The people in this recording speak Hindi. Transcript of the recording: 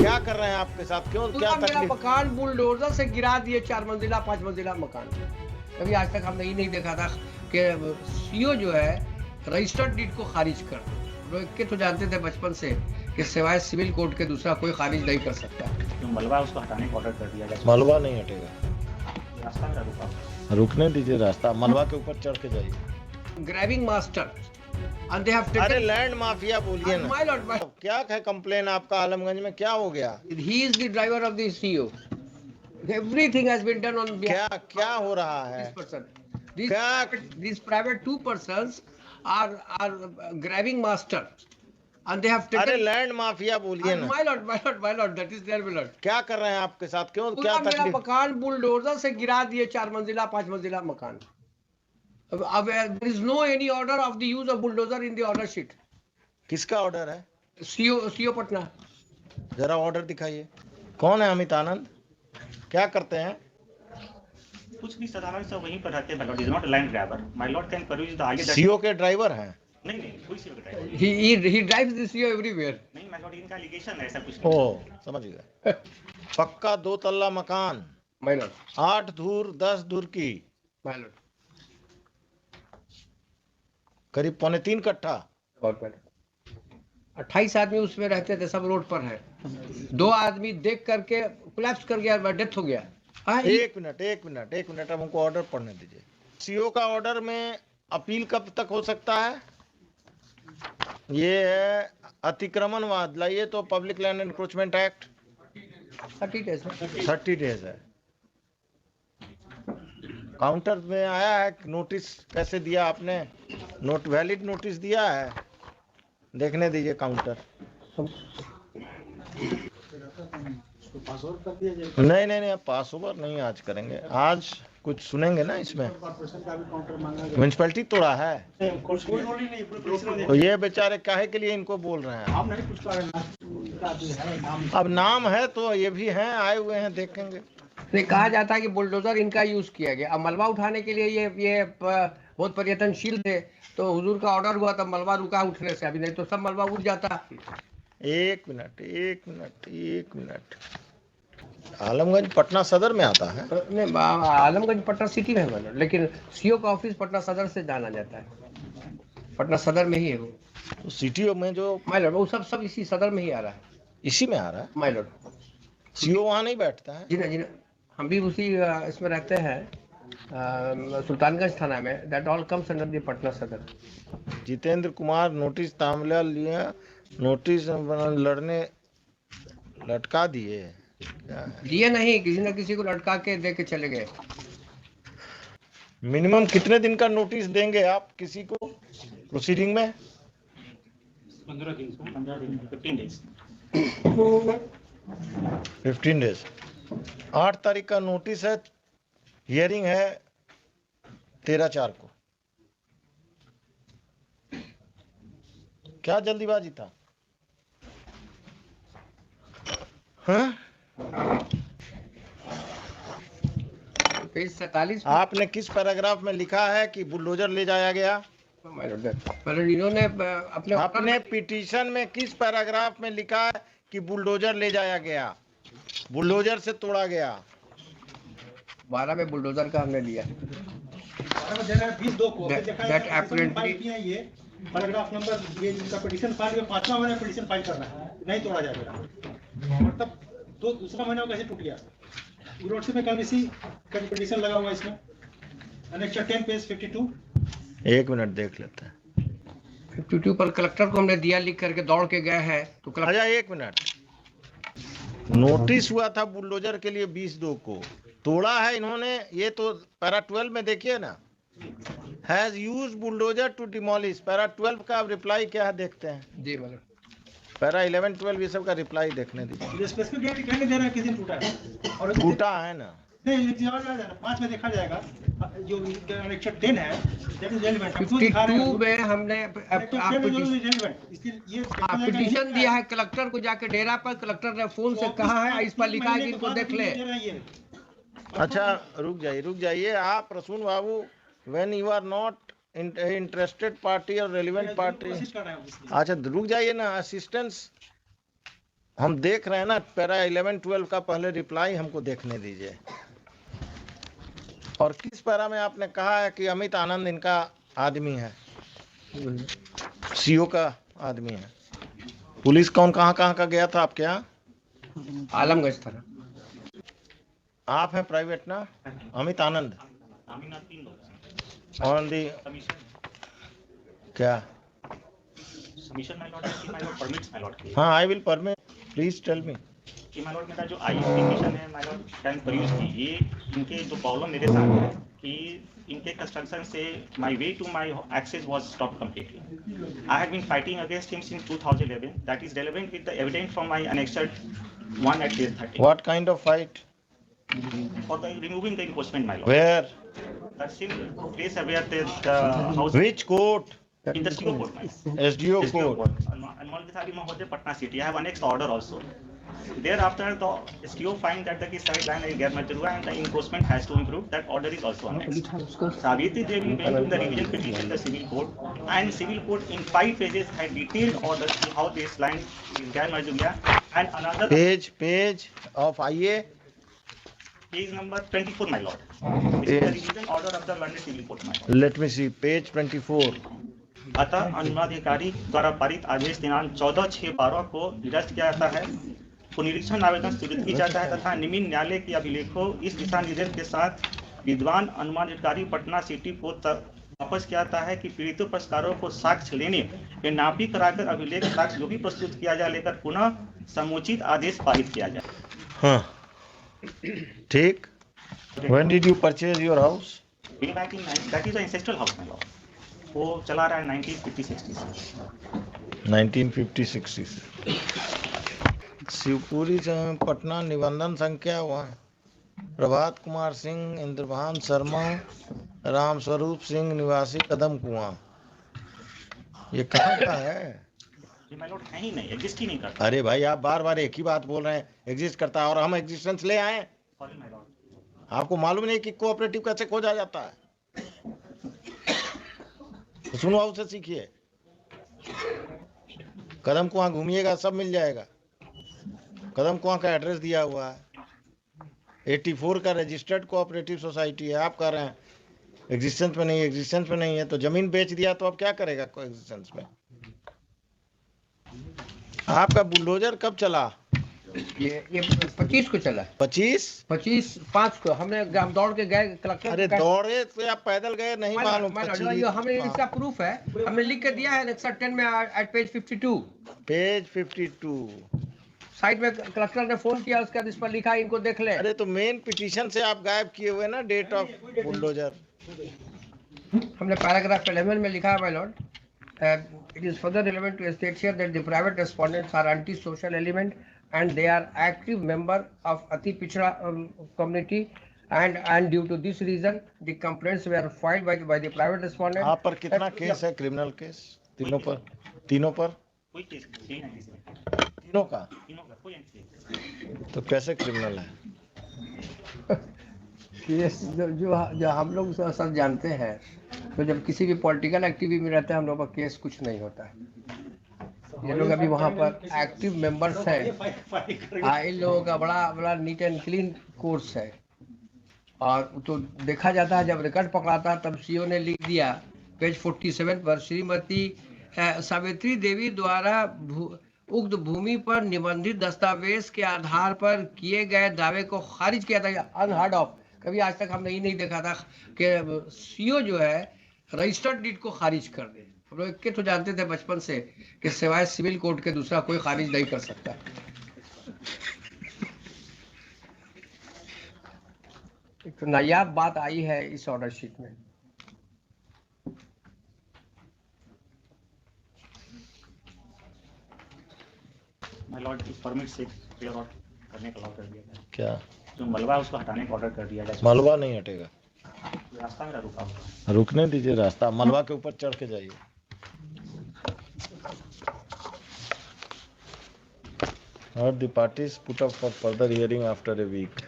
क्या कर रहे हैं आपके साथ? क्यों, क्या पूरा मेरा तकलीफ? मकान बुलडोजर से गिरा दिए, 4 मंजिला 5 मंजिला मकान। कभी आज तक हमने ये नहीं देखा था कि सीओ जो है रजिस्टर्ड डीड को खारिज कर दे। लोग के तो जानते थे बचपन से कि सिवाय सिविल कोर्ट के दूसरा कोई खारिज नहीं कर सकता। तो मलबा उसको हटाने का ऑर्डर कर दिया गया। मलबा नहीं हटेगा, रास्ता मेरा रुका। रुकने दीजिए रास्ता। मलबा के ऊपर चढ़ के जाइए। Grabbing master and they have taken, अरे लैंड माफिया बोलिए ना। my lord, क्या है कंप्लेन आपका? आलमगंज में क्या हो गया? he is the driver of the CEO. Everything has been done on behalf क्या हो रहा of है? this person. क्या? These private two persons are grabbing master and they have taken. अरे लैंड माफिया बोलिए ना। my lord, that is their my lord. क्या कर रहे हैं आपके साथ? क्यों, क्या पूरा मेरा तकलीफ? मकान बुलडोजर से गिरा दिए, 4 मंजिला 5 मंजिला मकान। अब there is no any order of the use of bulldozer in the order sheet. किसका ऑर्डर है? सीओ पटना। जरा ऑर्डर दिखाइए। कौन है अमित आनंद? क्या करते हैं? कुछ नहीं, साधारण से वहीं पर रहते हैं। My lord is not a land grabber. My lord can peruse the आगे सीओ के ड्राइवर हैं? नहीं कोई सीओ का driver He drives the CEO everywhere. नहीं। माय लॉर्ड इनका एलिगेशन है, ऐसा कुछ ओ नहीं। समझ गए। पक्का 2 तल्ला मकान, My lord, 8 धूर 10 धूर की, my lord. करीब 3.25 कट्ठा। बहुत बड़ा। 28 आदमी उसमें रहते थे, सब रोड पर है। 2 आदमी देख करके कोलैप्स कर गया, डेथ हो गया। एक मिनट, अब हमको ऑर्डर पढ़ने दीजिए। सीओ का ऑर्डर में अपील कब तक हो सकता है? ये है अतिक्रमणवाद, लाइए तो public land encroachment act 30 days है। काउंटर में आया है नोटिस, कैसे दिया आपने? नोट वैलिड नोटिस दिया है? देखने दीजिए काउंटर। नहीं, अब पास ओवर नहीं आज करेंगे। आज कुछ सुनेंगे ना इसमें। म्यूनसिपैलिटी तोड़ा है तो ये बेचारे काहे के लिए इनको बोल रहे हैं? अब नाम है तो ये भी हैं, आए हुए हैं, देखेंगे। नहीं, कहा जाता है कि बुलडोजर इनका यूज किया गया। अब मलबा उठाने के लिए ये बहुत पर्यटनशील थे, तो हुजूर का ऑर्डर हुआ तब मलबा रुका उठने से। अभी नहीं तो सब मलबा उठ जाता। एक मिनट। आलमगंज पटना सदर में आता है? नहीं, आलमगंज पटना सिटी में है, लेकिन सीओ का ऑफिस पटना सदर से जाना जाता है। पटना सदर में ही है वो। तो सिटी में जो माय लॉर्ड, वो सब इसी सदर में ही आ रहा है। इसी में आ रहा है? माय लॉर्ड, सीओ वहाँ नहीं बैठता है? जी ना, हम भी उसी इसमें रहते हैं, सुल्तानगंज थाना में। That all comes under the Patna सदर। जितेंद्र कुमार नोटिस तांबला लिया, नोटिस लड़ने लटका दिए। दिए नहीं, किसी न किसी को लटका के दे के चले गए। मिनिमम कितने दिन का नोटिस देंगे आप किसी को प्रोसीडिंग में? 15 दिन 15 डेज। 15 डेज। 8 तारीख का नोटिस है, हियरिंग है 13/4 को। क्या जल्दीबाजी था? हाँ? 47 आपने किस पैराग्राफ में लिखा है कि बुलडोजर ले जाया गया? इन्होंने अपने पिटीशन में किस पैराग्राफ में लिखा है कि बुलडोजर ले जाया गया, बुलडोजर से तोड़ा गया? 12 में बुलडोजर का हमने लिया। पैराग्राफ नंबर ये जिनका पिटीशन फाइल में 5वां महीना पिटीशन फाइल करना है, नहीं तोड़ा जाएगा। और तब तो दूसरा महीना कैसे टूट गया? यूरोसी में कल इसी का पिटीशन लगा हुआ इसमें, एनेक्चर 10 पेज 52। एक मिनट देख लेते हैं। 52 पर कलेक्टर को हमने दिया, लिख करके दौड़ के गए हैं तो अच्छा एक मिनट। नोटिस हुआ था बुलडोजर के लिए 20/2 को, तोड़ा है इन्होंने। ये तो पैरा 12 में देखिए ना, has used bulldozer to demolish. Para 12 का अब रिप्लाई क्या है देखते हैं। जी मतलब पैरा 11, 12 ये सब का रिप्लाई देखने दीजिए। स्पेसिफिक डेट कहने दे रहा है किस दिन टूटा है, और टूटा है ना? नहीं, एग्जाम आ जाएगा 5 में देखा जाएगा। जो एनेक्चर 10 है दैट इज रेलेवेंट। 52 में हमने ये पिटीशन दिया है कलेक्टर को, जाके डेरा पर कलेक्टर ने फोन से कहा है, इस पर लिखा है कि इनको देख ले। अच्छा रुक जाइए आप प्रसून बाबू। When you are not interested party और रेलिवेंट पार्टी। अच्छा रुक जाइए ना। असिस्टेंस हम देख रहे हैं ना, पैरा 11-12 का पहले रिप्लाई हमको देखने दीजिए। और किस पैरा में आपने कहा है कि अमित आनंद इनका आदमी है, सीओ का आदमी है? पुलिस कौन कहाँ कहाँ का गया था आपके यहाँ? आलमगंज थाना। आप हैं प्राइवेट ना? अमित आनंद अमीन और 3 लोग ऑन दी कमीशन क्या? सबमिशन माय लॉर्ड की my lord permits my lord की हाँ, I will permit, please tell me. कि माय लॉर्ड मेरा जो आईडेंटिफिकेशन है माय लॉर्ड कैन परयूज की, ये इनके जो प्रॉब्लम मेरे साथ है कि इनके कंस्ट्रक्शन से my way to my access was stop completely. I have been fighting against him since 2011 that is relevant with the evidence from my annexed 1 at page 30 What kind of fight? for the removing the enforcement my lord. Where? The same place where the house Which court? in the CO court my lord. SDO SDO court. Anmol Bihari Mahoday, Patna city. I have annexed order also. Thereafter, the STO find that the sideline is Germatrua and the enforcement has to improve. That order is also annexed. Savitri Devi went to the revision petition, the civil court, and civil court in 5 pages had detailed orders to how this line is Germatrua and another Page of IA. page number 24, my lord. This is the revision order of the London civil court, my lord. Let me see, page 24. अतः अनुमानाधिकारी द्वारा पारित आदेश दिनांक 14/6/12 को निरस्त किया जाता है, पुनरीक्षण आवेदन स्वीकृत किया जाता है तथा निम्न न्यायालय के अभिलेखों इस दिशा निर्देश के साथ विद्वान अनुमानाधिकारी पटना सिटी को वापस किया जाता है कि पीड़ितों पक्षकारों को साक्ष्य लेने या नापी कराकर अभिलेख साक्ष्य जो भी प्रस्तुत किया जाए लेकर पुनः समुचित आदेश पारित किया जाए। हाँ, ठीक। When did you purchase your house? Way back in that is the ancestral house, my lord. वो चला रहा है 1950-60 से। 1950-60 से। शिवपुरी से पटना निबंधन संख्या हुआ प्रभात कुमार सिंह, इंद्रभान शर्मा, रामस्वरूप सिंह निवासी कदम कुआं। ये कहाँ का है? ये my lord है ही नहीं, एग्जिस्ट ही नहीं करता। अरे भाई, आप बार बार एक ही बात बोल रहे हैं, एग्जिस्ट करता है, और हम एग्जिस्टेंस ले आए। Sorry, my lord. आपको मालूम नहीं कि कोऑपरेटिव कैसे खोजा जाता है? तो सुनवाओ से सीखिए। कदम कुआं घूमिएगा, सब मिल जाएगा। कदम कुआं का एड्रेस दिया हुआ है, 84 का रजिस्टर्ड कोऑपरेटिव सोसाइटी है। आप कह रहे हैं एग्जिस्टेंस में नहीं, एग्जिस्टेंस में नहीं है तो जमीन बेच दिया तो अब क्या करेगा को एग्जिस्टेंस में? आपका बुलडोजर कब चला? ये 25 को चला। 25/5 को हमने दौड़ के गए कलेक्टर। अरे दौड़े तो आप पैदल गए? नहीं मालूम। हमें इसका प्रूफ है, हमने लिख के दिया है नेक्स्ट 10 में एट पेज 52। पेज 52 साइड में कलेक्टर ने फोन किया, उसके बाद इस पर लिखा, इनको देख ले। अरे तो मेन पिटीशन से आप गायब किए हुए ना डेट ऑफ बुलडोजर। हमने पैराग्राफ 11 में लिखा है my lord, it is further relevant to state here that the private respondents are anti social element and they are active member of अति पिछड़ा community and due to this reason the complaints were filed by the private respondent। आप पर कितना केस है? क्रिमिनल केस तीनों पर? कोई केस नहीं है इसमें। तीनों का? तीनों का कोई केस। तो कैसे क्रिमिनल है? केस जो हम लोग सब जानते हैं, तो जब किसी भी पॉलिटिकल एक्टिविटी में रहते हैं हम लोग का केस कुछ नहीं होता है। ये लोग अभी वहाँ पर एक्टिव मेंबर्स हैं। इन लोगों का बड़ा नीट एंड क्लीन कोर्स है, और तो देखा जाता है जब रिकॉर्ड पकड़ाता तब सीओ ने लिख दिया पेज 47 पर, श्रीमती सावित्री देवी द्वारा उक्त भूमि पर निबंधित दस्तावेज के आधार पर किए गए दावे को खारिज किया था। अनहर्ड ऑफ, कभी आज तक हमने ये नहीं देखा था कि सीओ जो है रजिस्टर्ड डीड को खारिज कर दे। हम लोग के तो जानते थे बचपन से कि सिवाय सिविल कोर्ट के दूसरा कोई खारिज नहीं कर सकता। एक तो नायाब बात आई है इस ऑर्डर शीट में। माय लॉर्ड इस परमिट से क्लियर आउट करने का ऑर्डर दिया गया। क्या? जो मलबा उसको हटाने का ऑर्डर कर दिया जाए। मलबा नहीं हटेगा, रास्ता मेरा रुका हुआ है। रुकने दीजिए रास्ता, मलबा के ऊपर चढ़ के जाइए। Or the parties put up for further hearing after a week.